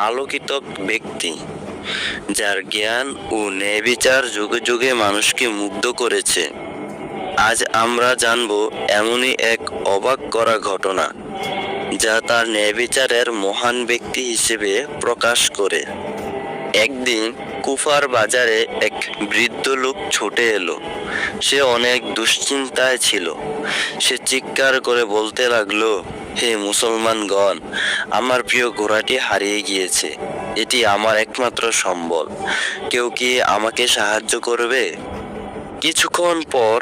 আলোকিত ব্যক্তি, যার জ্ঞান ও ন্যায় বিচার যুগে যুগে মানুষকে মুগ্ধ করেছে। আজ আমরা জানব এমনই এক অবাক করা ঘটনা, যা তার ন্যায় বিচারের মহান ব্যক্তি হিসেবে প্রকাশ করে। একদিন কুফার বাজারে এক বৃদ্ধ লোক ছুটে এলো। সে অনেক দুশ্চিন্তায় ছিল। সে চিৎকার করে বলতে লাগলো, হে মুসলমানগণ, আমার প্রিয় ঘোড়াটি হারিয়ে গিয়েছে। এটি আমার একমাত্র সম্বল। কেউ কি আমাকে সাহায্য করবে? কিছুক্ষণ পর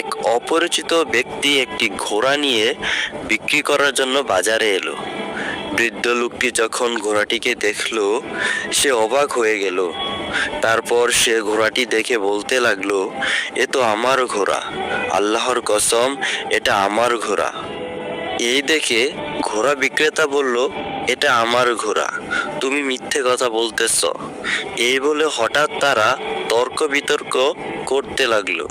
এক অপরিচিত ব্যক্তি একটি ঘোড়া নিয়ে বিক্রি করার জন্য বাজারে এলো। বৃদ্ধ লোকটি যখন ঘোড়াটিকে দেখলো, সে অবাক হয়ে গেল। তারপর সে ঘোড়াটি দেখে বলতে লাগলো, এ তো আমার ঘোড়া, আল্লাহর কসম, এটা আমার ঘোড়া। এই দেখে ঘোড়া বিক্রেতা বলল, এটা আমার ঘোড়া, তুমি মিথ্যে কথা বলতেছ। এই বলে হঠাৎ তারা তর্ক বিতর্ক করতে লাগলো।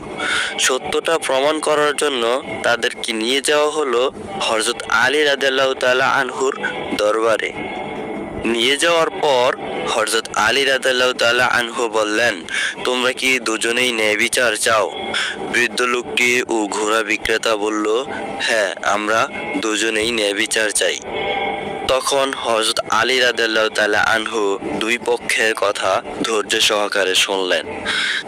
সত্যটা প্রমাণ করার জন্য তাদেরকে নিয়ে যাওয়া হলো হযরত আলী রাদিয়াল্লাহু তাআলা আনহুর দরবারে। নিয়ে যাওয়ার পর হযরত আলী রাদিয়াল্লাহু তাআলা আনহু বললেন, তোমরা কি দুজনেই ন্যায় বিচার চাও? বৃদ্ধ লোকটি ও ঘোড়া বিক্রেতা বলল, হ্যাঁ, আমরা দুজনেই ন্যায় বিচার চাই। তখন হযরত আলী রাদিয়াল্লাহু তাআলা আনহু দুই পক্ষের কথা ধৈর্য সহকারে শুনলেন।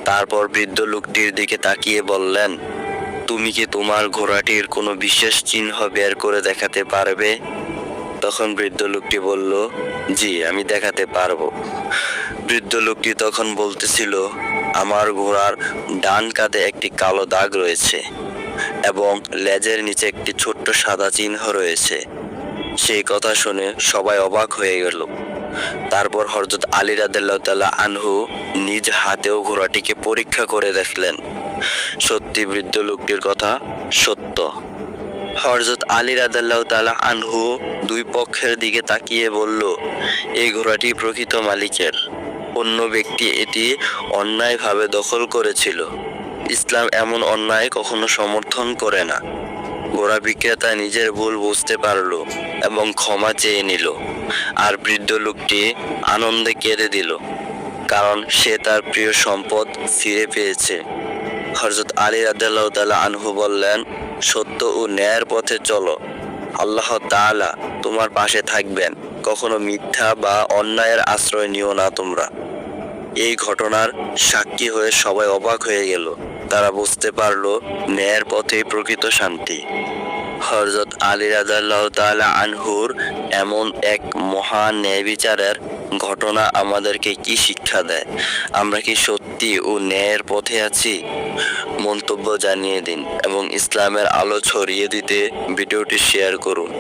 তারপর বৃদ্ধ লোকটির দিকে তাকিয়ে বললেন, তুমি কি তোমার ঘোড়াটির কোনো বিশেষ চিহ্ন বের করে দেখাতে পারবে? তখন বৃদ্ধ লোকটি বলল, জি, আমি দেখাতে পারবো। বৃদ্ধ লোকটি তখন বলতেছিল, আমার ঘোড়ার ডান কাঁধে একটি কালো দাগ রয়েছে এবং লেজের নিচে একটি ছোট্ট সাদা চিহ্ন রয়েছে। সেই কথা শুনে সবাই অবাক হয়ে গেল। তারপর হযরত আলী রাদিয়াল্লাহু তাআলা আনহু নিজ হাতেও ঘোড়াটিকে পরীক্ষা করে দেখলেন। সত্যি বৃদ্ধ লোকটির কথা সত্য। হযরত আলী রাদিয়াল্লাহু তাআলা আনহু দুই পক্ষের দিকে তাকিয়ে বলল, এই ঘোড়াটি প্রকৃত মালিকের। অন্য ব্যক্তি এটি অন্যায়ভাবে দখল করেছিল। ইসলাম এমন অন্যায় কখনো সমর্থন করে না। ঘোড়া বিক্রেতা নিজের ভুল বুঝতে পারল এবং ক্ষমা চেয়ে নিল। আর বৃদ্ধ লোকটি আনন্দে কেঁদে দিল, কারণ সে তার প্রিয় সম্পদ ফিরে পেয়েছে। হযরত আলী রাদিয়াল্লাহু তাআলা আনহু বললেন, সত্য ও ন্যায়ের পথে চলো, আল্লাহ তাআলা তোমার পাশে থাকবেন। কখনো মিথ্যা বা অন্যায়ের আশ্রয় নিও না তোমরা। এই ঘটনার সাক্ষী হয়ে সবাই অবাক হয়ে গেল। তারা বুঝতে পারল ন্যায়ের পথেই প্রকৃত শান্তি। হযরত আলী রাদিয়াল্লাহু তাআলা আনহুর এমন এক মহান ন্যায় বিচারের ঘটনা আমাদেরকে কি শিক্ষা দেয়? আমরা কি সত্যি ও ন্যায়ের পথে আছি? মন্তব্য জানিয়ে দিন এবং ইসলামের আলো ছড়িয়ে দিতে ভিডিওটি শেয়ার করুন।